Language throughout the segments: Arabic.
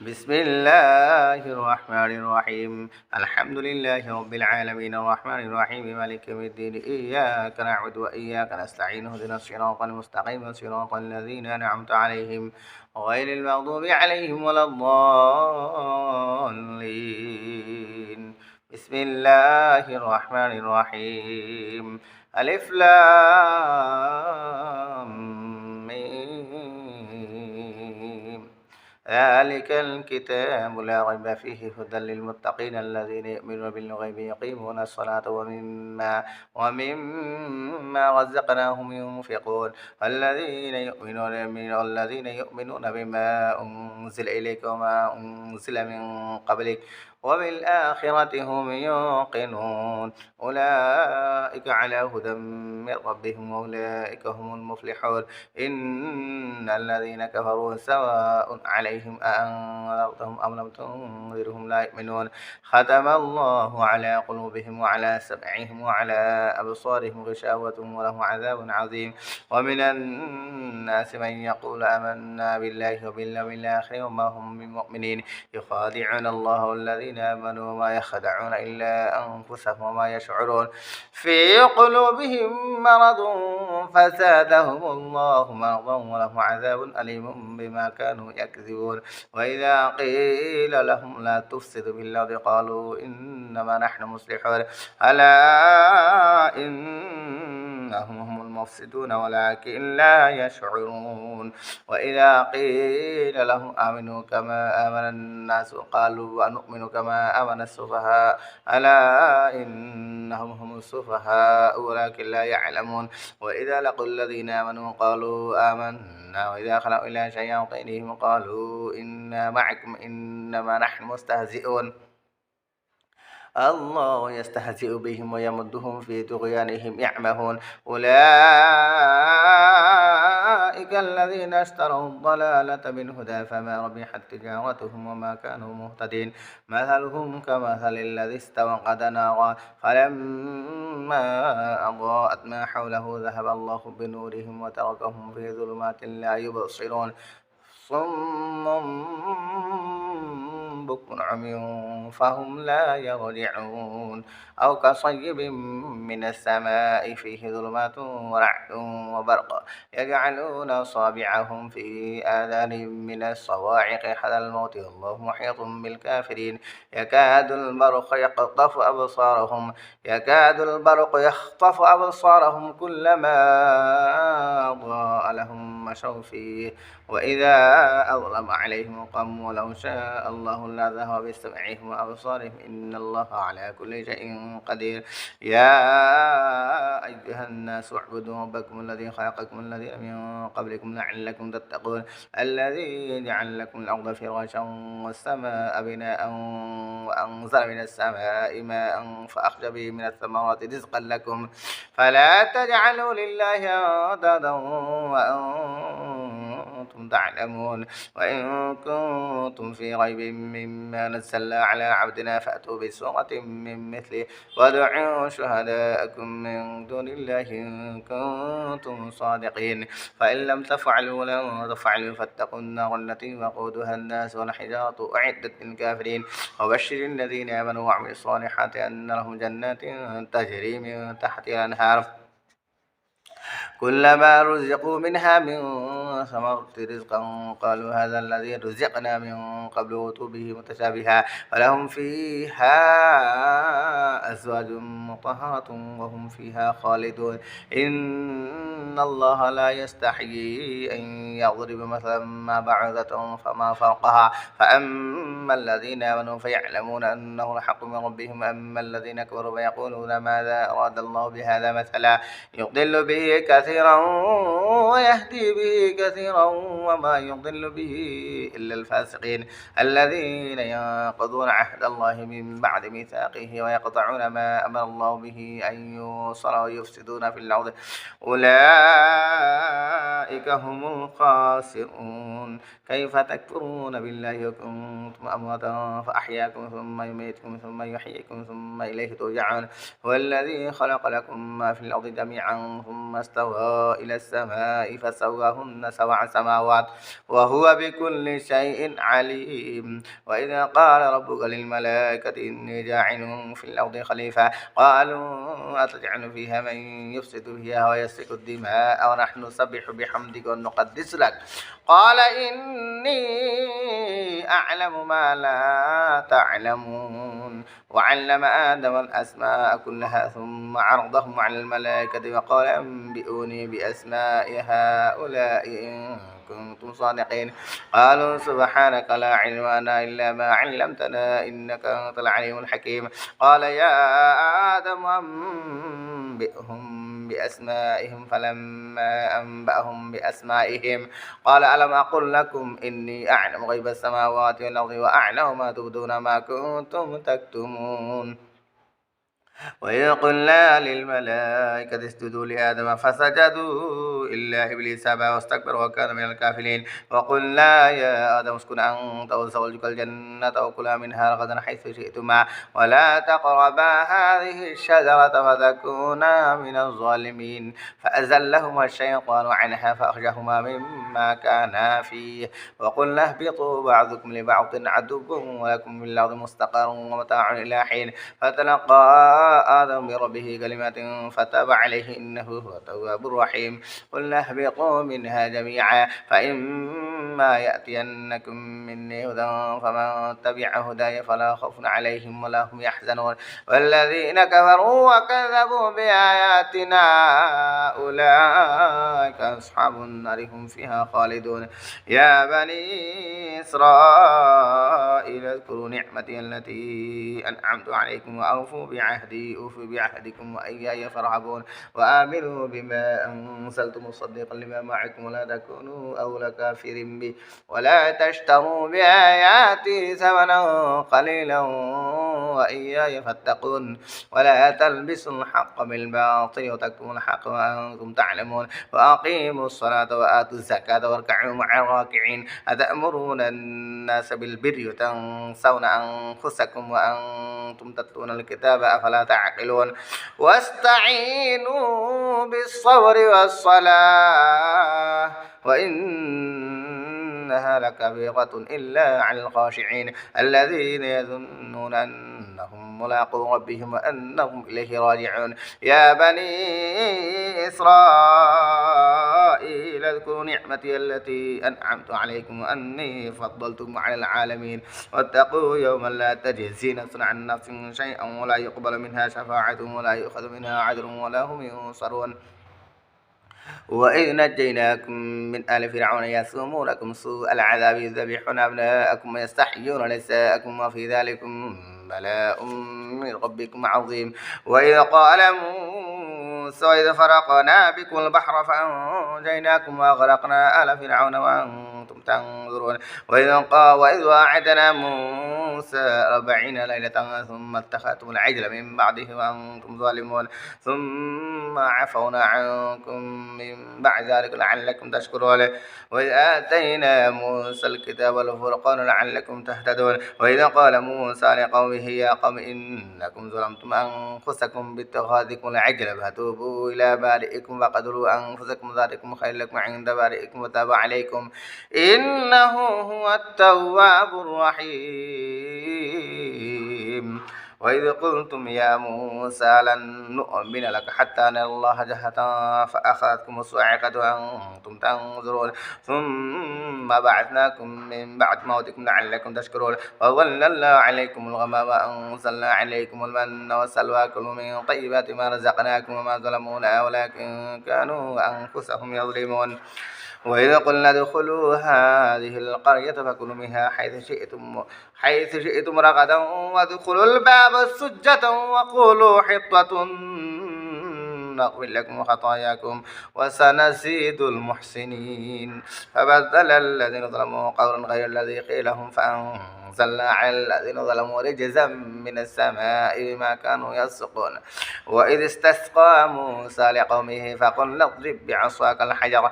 بسم الله الرحمن الرحيم الحمد لله رب العالمين الرحمن الرحيم مالك يوم الدين إياك نعبد وإياك نستعين اهدنا الصراط المستقيم صراط الذين أنعمت عليهم غير المغضوب عليهم ولا الضالين بسم الله الرحمن الرحيم ألف لام ميم ذلك الكتاب لا ريب فيه هدى للمتقين الذين يؤمنون بالغيب يقيمون الصلاة ومما رزقناهم ينفقون والذين يؤمنون بما أنزل إليك وما أنزل من قبلك وبالآخرة هم يوقنون أولئك على هدى من ربهم وأولئك هم المفلحون إن الذين كفروا سواء عليهم أأنذرتهم أم لم تنذرهم لا يؤمنون ختم الله على قلوبهم وعلى سمعهم وعلى أبصارهم غشاوة ولهم عذاب عظيم ومن الناس من يقول آمنا بالله وباليوم الآخر وما هم بمؤمنين يخادعون الله والذين آمنوا وما يخدعون إلا أنفسهم وما يشعرون في قلوبهم مرض فزادهم الله مرضا ولهم عذاب أليم بما كانوا يكذبون وإذا قيل لهم لا تفسدوا في الأرض قالوا إنما نحن مصلحون ألا إنهم هم المفسدون ولكن لا يشعرون وإذا قيل لهم آمنوا كما آمن الناس قالوا ونؤمن كما آمن السفهاء ألا إنهم هم السفهاء ولكن لا يعلمون وإذا لقوا الذين آمنوا قالوا آمنا وإذا خلوا إلى شياطينهم قالوا إنا معكم إنما نحن مستهزئون الله يستهزئ بهم ويمدهم في طغيانهم يعمهون أولئك الذين اشتروا الضلالة بالهدى فما ربحت تجارتهم وما كانوا مهتدين مثلهم كمثل الذي استوقد نارا فلما أضاءت ما حوله ذهب الله بنورهم وتركهم في ظلمات لا يبصرون صم بكم عمي فهم لا يرجعون أو كصيب من السماء فيه ظلمات ورعد وبرق يجعلون أصابعهم في آذانهم من الصواعق حذر الموت والله محيط بالكافرين يكاد البرق يخطف أبصارهم كلما أضاء لهم مشوا فيه وإذا أظلم عليهم قاموا ولو شاء الله لذهب بسمعهم وأبصارهم إن الله على كل شيء قدير يا أيها الناس اعبدوا ربكم الذي خلقكم الذين من قبلكم لعلكم تتقون الذي جعل لكم الأرض فراشا والسماء بناء وأنزل من السماء ماء فأخرج به من الثمرات رزقا لكم فلا تجعلوا لله أندادا وأنتم تعلمون وإن كنتم في ريب مما نزلنا على عبدنا فأتوا بسورة من مثله وادعوا شهداءكم من دون الله إن كنتم صادقين فإن لم تفعلوا ولن تفعلوا فاتقوا النار التي وقودها الناس والحجارة أعدت للكافرين وبشر الذين آمنوا وعملوا الصالحات أن لهم جنات تجري من تحتها الأنهار كلما رزقوا منها من ثمرة رزقا قالوا هذا الذي رزقنا من قبل وأتوا به متشابها ولهم فيها أزواج مطهرة وهم فيها خالدون إن الله لا يستحيي أن يضرب مثلا ما بعوضة فما فوقها فأما الذين آمنوا فيعلمون أنه الحق من ربهم أما الذين كفروا فيقولون ماذا أراد الله بهذا مثلا يضل به كثيرا ويهدي به كثيرا وما يضل به إلا الفاسقين الذين ينقضون عهد الله من بعد ميثاقه ويقطعون ما أمر الله به أن يوصل ويفسدون في الأرض أولئك هم الخاسرون كيف تكفرون بالله وكنتم أمواتا فأحياكم ثم يميتكم ثم يحييكم ثم إليه ترجعون هو الذي خلق لكم ما في الأرض جميعا ثم استوى استوى إلى السماء فسواهن سبع سماوات وهو بكل شيء عليم. وإذا قال ربك للملائكة إني جاعل في الأرض خليفة قالوا أتجعل فيها من يفسد فيها ويسفك الدماء ونحن نسبح بحمدك ونقدس لك قال إني أعلم ما لا تعلمون. وعلم آدم الأسماء كلها ثم عرضهم على الملائكة وقال أنبئوني بأسماء هؤلاء إن كنتم صادقين قالوا سبحانك لا علم لنا إلا ما علمتنا إنك أنت العليم الحكيم. قال يا آدم أنبئهم بأسمائهم فلما أنبأهم بأسمائهم قال ألم أقل لكم إني أعلم غيب السماوات والأرض وأعلم ما تبدون ما كنتم تكتمون. وإذ قلنا للملائكة اسجدوا لآدم فسجدوا إلا إبليس أبى واستكبر وكان من الكافرين. وقلنا يا آدم اسكن أنت وزوجك الجنة وكلا منها رغدا حيث شئتما ولا تقربا هذه الشجرة فتكونا من الظالمين. فأزلهما الشيطان عنها فأخرجهما مما كانا فيه وقلنا اهبطوا بعضكم لبعض عدو ولكم في الأرض مستقر ومتاع إلى حين. فتلقى آدم بربه كلمات فتاب عليه إنه هو التواب الرحيم. قلنا اهبطوا منها جميعا فإما يأتينكم مني هدى فمن تبع هداي فلا خوف عليهم ولا هم يحزنون. والذين كفروا وكذبوا بآياتنا أولئك أصحاب النار هم فيها خالدون. يا بني إسرائيل اذكروا نعمتي التي أنعمت عليكم وأوفوا بعهدي أوف بعهدكم وإياي فارهبون وآمنوا بما أنزلت مصدقا لما معكم ولا تكونوا أول كافر به ولا تشتروا بآياتي ثمنا قليلا وإياي فاتقون ولا تلبسوا الحق بالباطل وتكتموا الحق وأنتم تعلمون. وأقيموا الصلاة وآتوا الزكاة واركعوا مع الراكعين. أتأمرون الناس بالبر وتنسون أنفسكم وأنتم تتلون الكتاب أفلا تعقلون. واستعينوا بالصبر والصلاة وإنها لكبيرة إلا على الخاشعين الذين يظنون أنهم ملاقو ربهم وأنهم إليه راجعون. يا بني إسرائيل اذكروا نعمتي التي أنعمت عليكم وأني فضلتكم على العالمين. واتقوا يوما لا تجزي نفس عن نفس شيئا ولا يقبل منها شفاعة ولا يؤخذ منها عدل ولا هم ينصرون. وإذ نجيناكم من آل فرعون يسومونكم سوء العذاب يذبحون أبناءكم ويستحيون نساءكم وفي ذلكم بلاء من ربكم عظيم. وإذ قال موسى وإذ فرقنا بكم البحر فأنجيناكم وأغرقنا آل فرعون وأنتم تنظرون. وإذ وعدنا موسى 40 ليلة ثم اتخذتم العجل من بعده وأنتم ظالمون ثم عفونا عنكم من بعد ذلك لعلكم تشكرون. وإذ آتينا موسى الكتاب والفرقان لعلكم تهتدون. وإذا قال موسى لقومه يا قوم إنكم ظلمتم أنفسكم باتخاذكم العجل فتوبوا إلى بارئكم فقتلوا أنفسكم ذلكم خير لكم عند بارئكم وتاب عليكم إنه هو التواب الرحيم. وإذ قلتم يا موسى لن نؤمن لك حتى نرى الله جهرة فأخذتكم الصاعقة وأنتم تنظرون ثم بعثناكم من بعد موتكم لعلكم تشكرون. وظللنا عليكم الغمام وأنزلنا عليكم المن والسلوى كلوا من طيبات ما رزقناكم وما ظلمونا ولكن كانوا أنفسهم يظلمون. وإذا قلنا ادخلوا هذه القرية فكلوا منها حيث شئتم رغدا وادخلوا الباب سجدا وقولوا حطة نغفر لكم خطاياكم وسنزيد المحسنين. فبدل الذين ظلموا قولا غير الذي قيل لهم فأنزلنا على الذين ظلموا رجزا من السماء بما كانوا يفسقون. وإذ استسقى موسى لقومه فقل اضرب بعصاك الحجر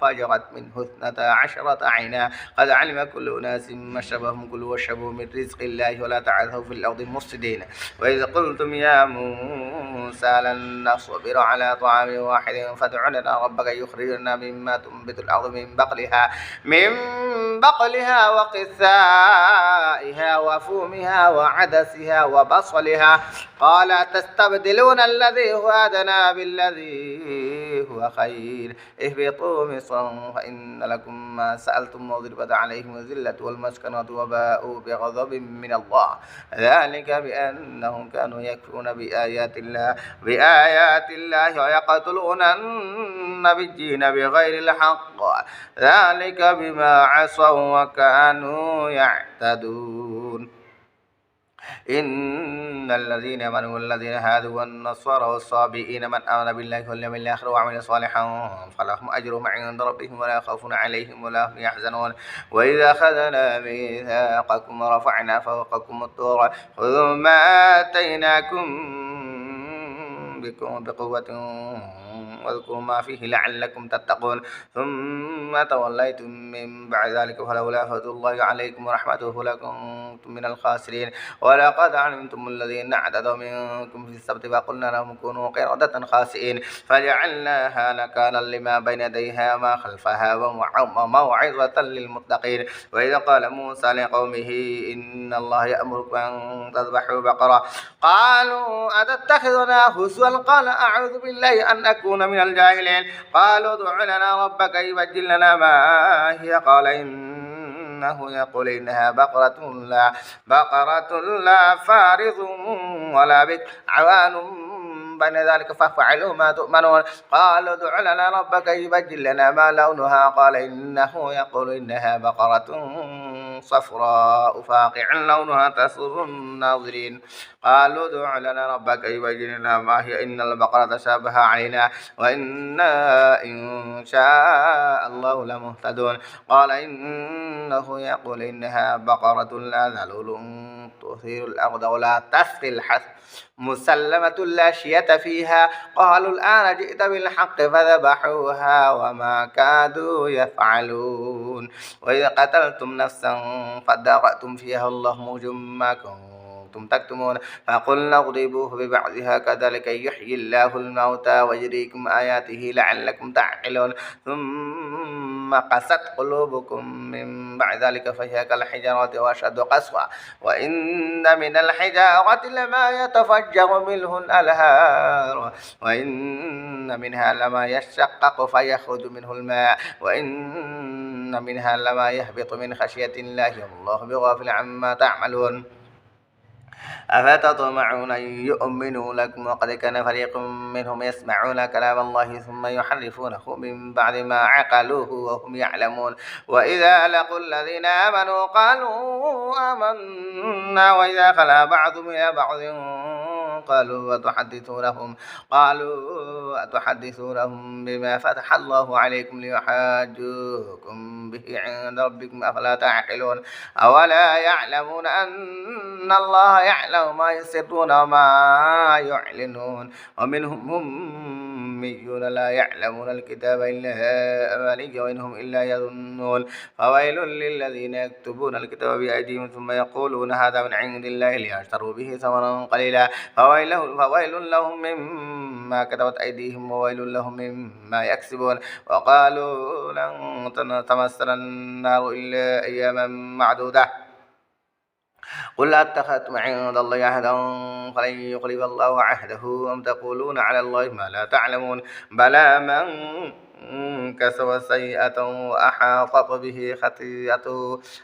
ففجرت منه 12 عينا قد علم كل أناس مشربهم كلوا واشربوا من رزق الله ولا تعثوا في الأرض مفسدين وإذ قلتم يا موسى لن نصبر على طعام واحد فادع لنا ربك يخرج لنا مما تنبت الأرض من بقلها وقثائها وفومها وعدسها وبصلها قال تستبدلون الذي هو أدنى بالذي هو خير اهبطوا مصرا فإن لكم ما سألتم وضربت عليهم الذلة والمسكنة وباءوا بغضب من الله ذلك بأنهم كانوا يكفرون بآيات الله ويقتلون النبيين بغير الحق ذلك بما عصوا وكانوا يعتدون إن الذين آمنوا والذين هادوا والنصارى والصابئين من آمن بالله واليوم الآخر وعمل صالحا فلهم أجرهم عند ربهم ولا خوف عليهم ولا هم يحزنون وإذا أخذنا ميثاقكم ورفعنا فوقكم الطور خذوا ما آتيناكم بقوة واذكروا ما فيه لعلكم تتقون ثم توليتم من بعد ذلك فلولا فضل الله عليكم ورحمته لكنتم من الخاسرين ولقد علمتم الذين اعتدوا منكم في السبت فقلنا لهم كونوا قردة خاسئين فجعلناها نكالا لما بين يديها وما خلفها وموعظة للمتقين وإذا قال موسى لقومه إن الله يأمركم أن تذبحوا بقرة قالوا أتتخذنا هزوا قال أعوذ بالله أن أكون من الجاهلين قالوا ادع لنا ربك يبجل لنا ما هي قال إنه يقول إنها بقرة لا فارض ولا بكر عوان بين ذلك فافعلوا ما تؤمنون قالوا ادع لنا ربك يبجل لنا ما لونها قال إنه يقول إنها بقرة صفراء فاقع لونها تسر الناظرين قالوا ادع لنا ربك يبجل لنا ما هي إن البقرة تشابه علينا وإنا إن شاء الله لمهتدون قال إنه يقول إنها بقرة لا ذلول تثير الأرض ولا تسقي الحرث مسلمة لا شية فيها قالوا الآن جئت بالحق فذبحوها وما كادوا يفعلون وإذا قتلتم نفسا فادارأتم فيها الله موجم ما كنتم تكتمون فقلنا اضربوه ببعضها كذلك يحيي الله الموتى ويريكم آياته لعلكم تعقلون ثم قست قلوبكم من بعد ذلك فهي كالحجارة وأشد قسوة وإن من الحجارة لما يتفجر منه الأنهار وإن منها لما يشقق فيخرج منه الماء وإن منها لما يهبط من خشية الله والله بغافل عما تعملون أفتطمعون أن يؤمنوا لكم وقد كان فريق منهم يسمعون كلام الله ثم يحرفونه من بعد ما عقلوه وهم يعلمون وإذا لقوا الذين آمنوا قالوا آمنا وإذا خلا بعضهم إلى بعض قالوا أتحدثونهم بما فتح الله عليكم ليحاجوكم به عند ربكم أفلا تعقلون أولا يعلمون أن الله يعلم ما يسرون وما يعلنون ومنهم أميون لا يعلمون الكتاب إلا أماني وإنهم إلا يظنون فويل للذين يكتبون الكتاب بأيديهم ثم يقولون هذا من عند الله ليشتروا به ثمنا قليلا فويل لهم مما كتبت أيديهم وويل لهم مما يكسبون وقالوا لن تمسنا النار إلا أياما معدودة قل أتخذتم عند الله عهدا فلن يخلف الله عهده أم تقولون على الله ما لا تعلمون بلى من كسب سيئة وأحاطت به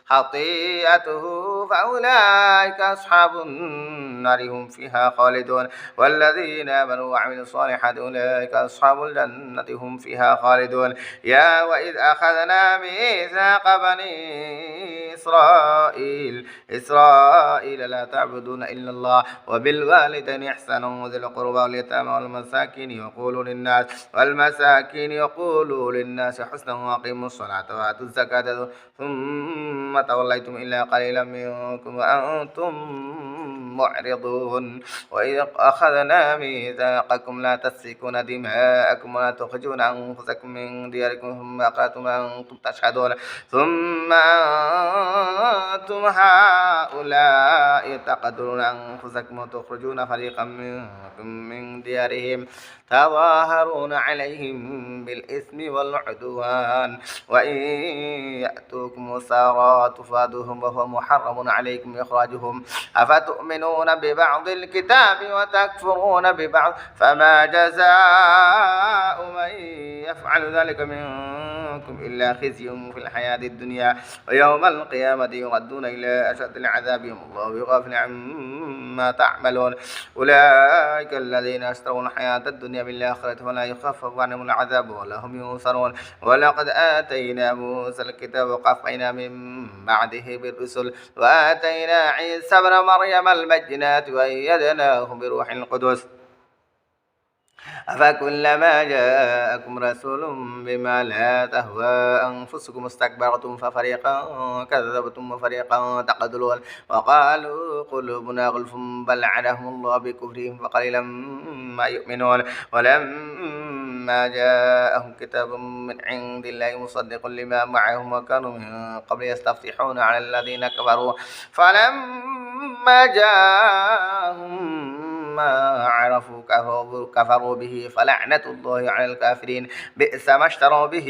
خطيئته فأولئك أصحاب النار هم فيها خالدون والذين آمنوا وعملوا الصالحات أولئك أصحاب الجنة هم فيها خالدون يا وإذ أخذنا ميثاق بني إسرائيل لا تعبدون إلا الله وبالوالدين إحسانا وذي القربى واليتامى والمساكين يقولوا للناس حسنا وأقيموا الصلاة وآتوا الزكاة ثم توليتم إلا قليلا منكم وأنتم معرضون وإذ أخذنا ميثاقكم لا تسفكون دماءكم ولا تخرجون أنفسكم من دياركم ثم أقررتم وأنتم تشهدون ثم أنتم هؤلاء تقتلون أنفسكم وتخرجون فريقا منكم من ديارهم تظاهرون عليهم بالإثم والعدوان وإن يأتوكم سارى تفادوهم وهو محرم عليكم إخراجهم أفتؤمنون ببعض الكتاب وتكفرون ببعض فما جزاء من يفعل ذلك منكم إلا خزي في الحياة الدنيا ويوم القيامة يردون إلى أشد العذاب الله بغافل عما تعملون أولئك الذين اشتروا الحياة الدنيا بالآخرة فلا يخفف عنهم العذاب ولا هم ينصرون ولقد آتينا موسى الكتاب وقفينا من بعده بالرسل وآتينا عيسى ابن مريم البينات وأيدناه بروح القدس أفكلما جاءكم رسول بما لا تهوى أنفسكم استكبرتم ففريقا كذبتم وفريقا تقتلون وقالوا قلوبنا غلف بل لعنهم الله بكفرهم فقليلا ما يؤمنون ولما جاءهم كتاب من عند الله مصدق لما معهم وكانوا من قبل يستفتحون على الذين كفروا فلما جاءهم ما عرفوا كفروا به فلعنة الله على الكافرين بئس ما اشتروا به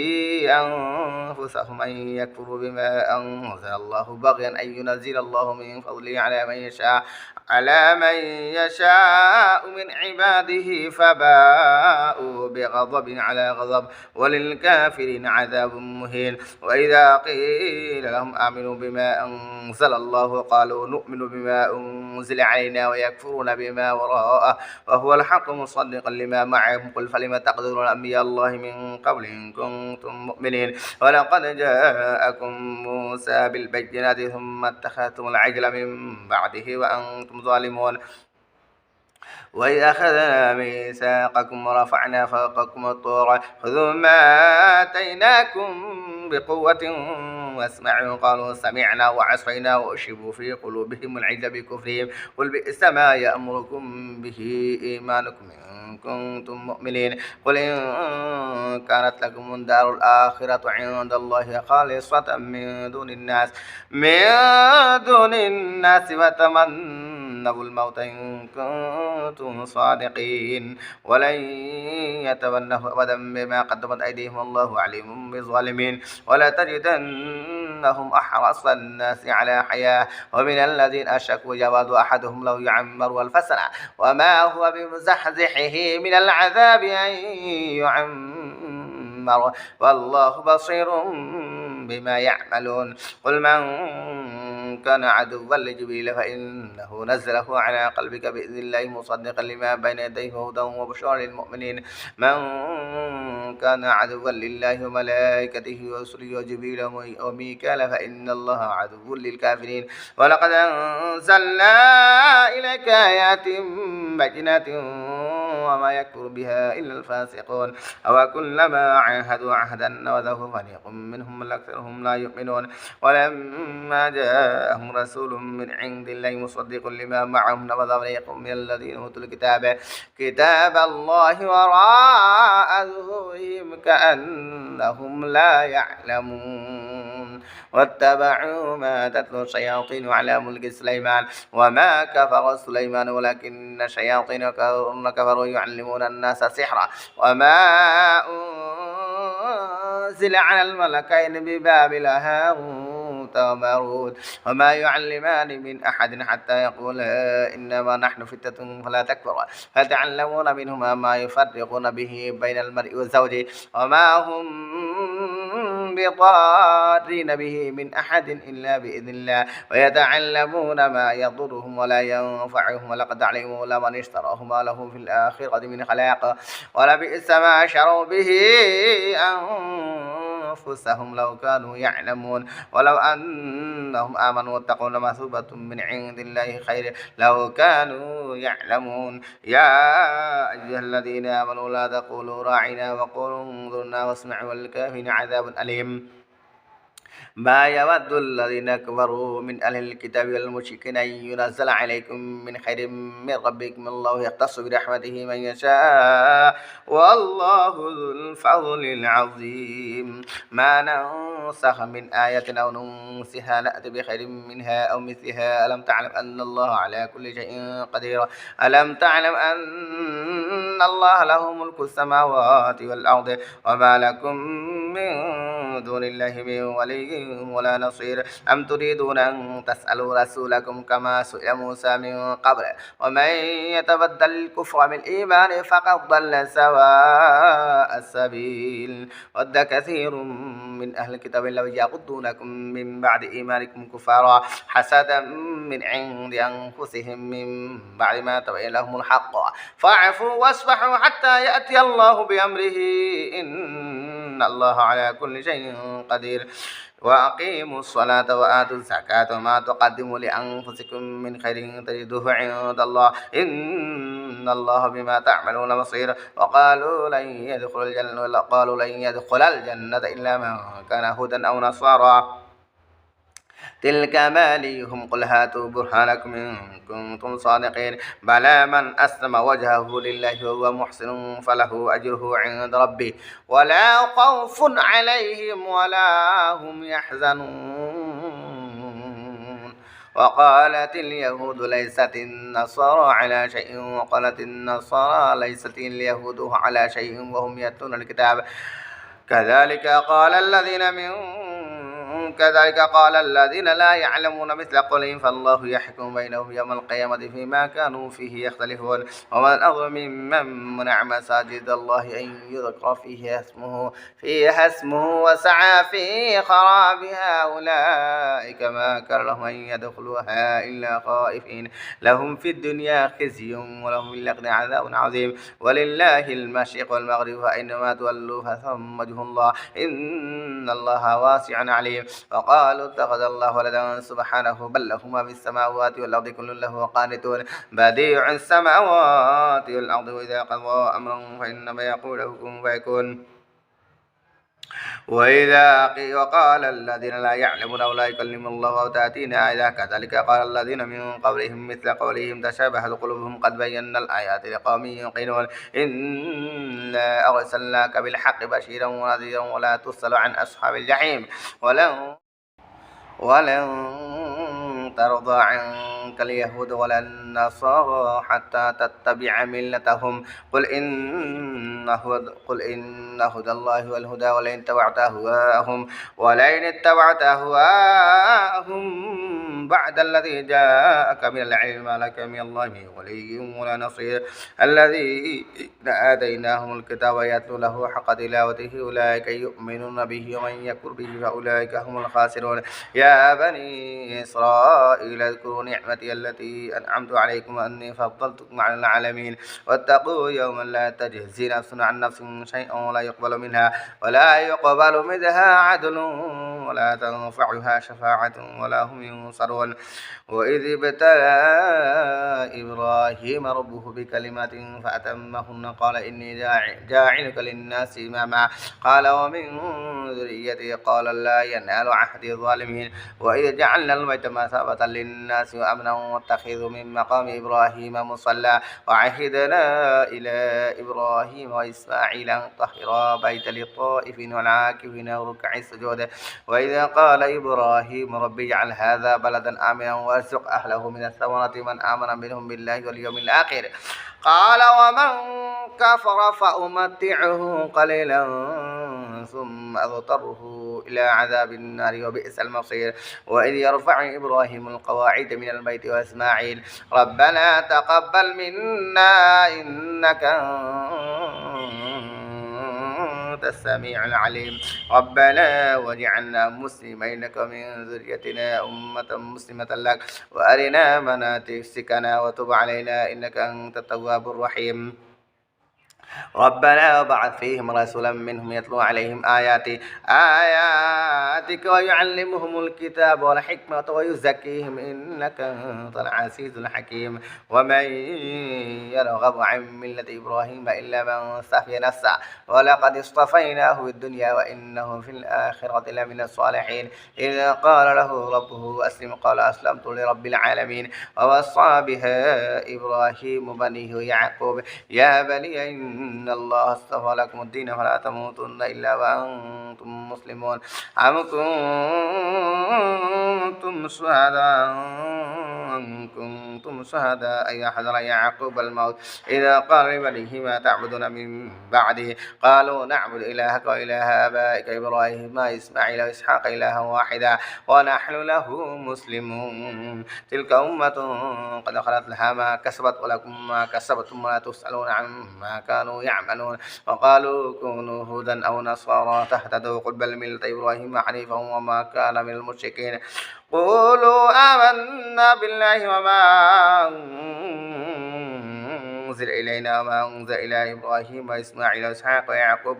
أنفسهم أن يكفروا بما أنزل الله بغيا أن ينزل الله من فضله على من يشاء من عباده فباءوا بغضب على غضب وللكافرين عذاب مهين وإذا قيل لهم آمنوا بما أنزل الله قالوا نؤمن بما أنزل علينا ويكفرون بما وراءه وهو الحق مصدقا لما معهم قل فلم تقتلون أنبياء الله من قبل إن كنتم مؤمنين ولقد جاءكم موسى بالبينات ثم اتخذتم العجل من بعده وأنتم ظالمون وإذا أخذنا ميثاقكم ورفعنا فوقكم الطور خذوا ما آتيناكم بقوة واسمعوا قالوا سمعنا وعصينا وأشربوا في قلوبهم العجل بكفرهم قل بئس ما يأمركم به إيمانكم إن كنتم مؤمنين قل إن كانت لكم الدار الآخرة عند الله خالصة من دون الناس وتمنوا الموت إن كنتم صادقين ولن يتمنه أبدا بما قدمت أيديهم الله عليم بالظالمين ولا تجدنهم أحرص الناس على حياة ومن الذين أشركوا يود أحدهم لو يعمر 1000 سنة وما هو بمزحزحه من العذاب أن يعمر والله بصير بما يعملون قل من كان عدوا لجبريل فإنه نزله على قلبك بإذن الله مصدقا لما بين يديه وهدى وبشرى للمؤمنين من كان عدوا لله وملائكته ورسله وجبريل وميكال فإن الله عدو للكافرين ولقد أنزلنا إليك آيات بينات وما يكفر بها إلا الفاسقون أو كلما عاهدوا عهدا نبذه فريق منهم بل أكثرهم لا يؤمنون ولما جاءهم رسول من عند الله مصدق لما معهم نبذ فريق من الذين أوتوا كتاب الله وراء ظهورهم كأنهم لا يعلمون واتبعوا ما تتلو الشياطين على ملك سليمان وما كفر سليمان ولكن الشياطين كفروا يعلمون الناس سحرا وما أنزل على الملكين ببابل هاروت وماروت وما يعلمان من أحد حتى يقولا إنما نحن فتنة فلا تكفر فتعلمون منهما ما يفرقون به بين المرء وزوجه وما هم بضارين به من أحد إلا بإذن الله ويتعلمون ما يضرهم ولا ينفعهم ولقد علموا لمن اشتراه ما له في الآخرة من خلاق ولبئس ما شروا به أنفسهم لو كانوا يعلمون ولو أنهم آمنوا واتقوا لمثوبة من عند الله خير لو كانوا يعلمون يا أيها الذين آمنوا لا تقولوا راعنا وقولوا انظرنا واسمعوا والكافرين عذاب أليم ما يود الذين كفروا من أهل الكتاب والمشركين أن ينزل عليكم من خير من ربكم الله يختص برحمته من يشاء والله ذو الفضل العظيم ما ننسخ من آية أو ننسها نأتي بخير منها أو مثلها ألم تعلم أن الله على كل شيء قدير ألم تعلم أن الله له ملك السماوات والأرض وما لكم من دون الله من ولي ولا نصير أم تريدون أن تسألوا رسولكم كما سئل موسى من قبل ومن يتبدل الكفر بالإيمان فقد ضل سواء السبيل ود كثير من أهل الكتاب لو يغضونكم من بعد إيمانكم كفارا حسدا من عند أنفسهم من بعد ما تبين لهم الحق فاعفوا واصفحوا حتى يأتي الله بأمره إن الله على كل شيء قدير وأقيموا الصلاة وآتوا الزكاة وما تقدموا لأنفسكم من خير تجدوه عند الله إن الله بما تعملون بصير وقالوا لن يدخل الجنة إلا من كان هودا أو نصارى تلك أمانيهم قل هاتوا برهانكم إن كنتم صادقين بلى من أسلم وجهه لله وهو محسن فله أجره عند ربه ولا خوف عليهم ولا هم يحزنون وقالت اليهود ليست النصارى على شيء وقالت النصارى ليست اليهود على شيء وهم يتلون الكتاب كذلك قال الذين لا يعلمون مثل قولهم فالله يحكم بينهم يوم القيامة فيما كانوا فيه يختلفون ومن أظلم ممن منع مساجد الله أن يذكر فيها اسمه وسعى في خرابها أولئك ما كان لهم أن يدخلوها إلا خائفين لهم في الدنيا خزي ولهم في الآخرة عذاب عظيم ولله المشرق والمغرب فأينما تولوا فثم وجه الله إن الله واسع عليم وقالوا اتخذ الله ولدا سبحانه بل له ما في السماوات والأرض كل له قانتون بديع السماوات والأرض وإذا قضى أمرا فإنما يقول له كن فيكون وقال الذين لا يعلمون لولا يكلم الله أو تأتينا آية كذلك قال الذين من قبلهم مثل قولهم تشابهت قلوبهم قد بينا الآيات لقوم يوقنون إنا أرسلناك بالحق بشيرا ونذيرا ولا تسأل عن أصحاب الجحيم ولن ترضى عنك اليهود ولا النصارى حتى تتبع ملتهم قل إن هدى الله والهدى ولئن اتبعت أهواءهم بعد الذي جاءك من العلم ما لك من الله من ولي ولا نصير الذين آتيناهم الكتاب يتلونه حق تلاوته أولئك يؤمنون به ومن يكفر به فأولئك هم الخاسرون يا بني إسرائيل اذكروا نعمتي التي أنعمت عليكم وأني فضلتكم على العالمين واتقوا يوما لا تجزي نفس عن نفس شيئا ولا يقبل منها عدل ولا تنفعها شفاعة ولا هم ينصرون وإذ ابتلى إبراهيم ربه بكلمات فأتمهن قال إني جاعلك للناس إماما قال ومن ذريتي قال لا ينال عهد الظالمين وإذ جعلنا البيت مثابة للناس وأمنا واتخذوا من مقام إبراهيم مصلى وعهدنا إلى إبراهيم وإسماعيل أن طهرا بيت للطائفين والعاكفين وركع السجود وإذا قال إبراهيم رب اجعل هذا بلدا آمنا وارزق أهله من الثمرات من آمن منهم بالله واليوم الآخر قال ومن كفر فأمتعه قليلا ثم أضطره إلى عذاب النار وبئس المصير وإذ يرفع إبراهيم القواعد من البيت وإسماعيل ربنا تقبل منا إنك أنت السميع العليم ربنا واجعلنا مسلمين لك ومن ذريتنا أمة مسلمة لك وأرنا مناسكنا وتب علينا إنك أنت التواب الرحيم ربنا وبعث فيهم رسولا منهم يتلو عليهم آياتك ويعلمهم الكتاب والحكمة ويزكيهم إنك أنت العزيز الحكيم ومن يرغب عن ملة إبراهيم إلا من سفي نفسه ولقد اصطفيناه في الدنيا وإنه في الآخرة لمن الصالحين إذ قال له ربه أسلم قال أسلمت لرب العالمين ووصى بها إبراهيم بنيه يعقوب يا بني إن الله اصطفى لكم الدين فلا تموتن إلا وأنتم مسلمون أم كنتم شهداء أن يحضر يعقوب الموت إذا قال لبنيه ما تعبدون من بعده قالوا نعبد إلهك وإله آبائك إبراهيم وإسماعيل وإسحاق إلها واحدا ونحن له مسلمون تلك أمة قد خلت لها ما كسبت ولكم ما كسبتم ولا تسألون عما كانوا يعملون وقالوا كونوا هودا أو نصارى تهتدوا قل بل ملة إبراهيم حنيفا وما كان من المشركين قولوا آمنا بالله وما أنزل إلينا وما أنزل إلى إبراهيم وإسماعيل وإسحاق ويعقوب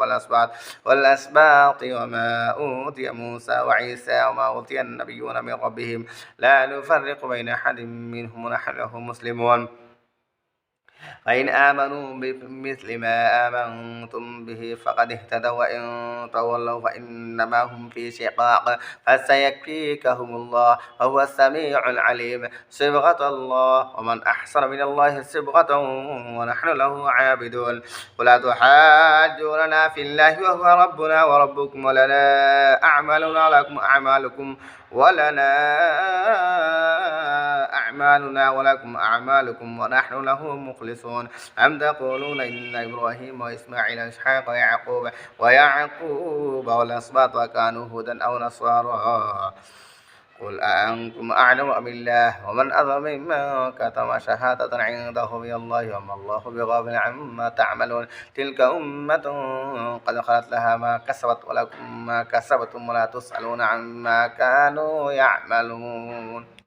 والأسباط وما أوتي موسى وعيسى وما أوتي النبيون من ربهم لا نفرق بين أحد منهم ونحن له مسلمون فإن آمنوا بمثل ما آمنتم به فقد اهتدوا وإن تولوا فإنما هم في شقاق فسيكفيكهم الله وهو السميع العليم صبغة الله ومن أحسن من الله صبغة ونحن له عابدون ولا تحاجوننا في الله وهو ربنا وربكم ولنا أعمالنا لكم أعمالكم ولكم أعمالكم ونحن له مخلصون أم تقولون إن إبراهيم وإسماعيل وإسحاق ويعقوب والأسباط وكانوا هودا أو نصارى قل أأنتم أعلم أم الله ومن أظلم ممن كتم شهادة عنده من الله وما الله بغافل عما تعملون تلك أمة قد خلت لها ما كسبت ولكم ما كسبتم ولا تسألون عما كانوا يعملون.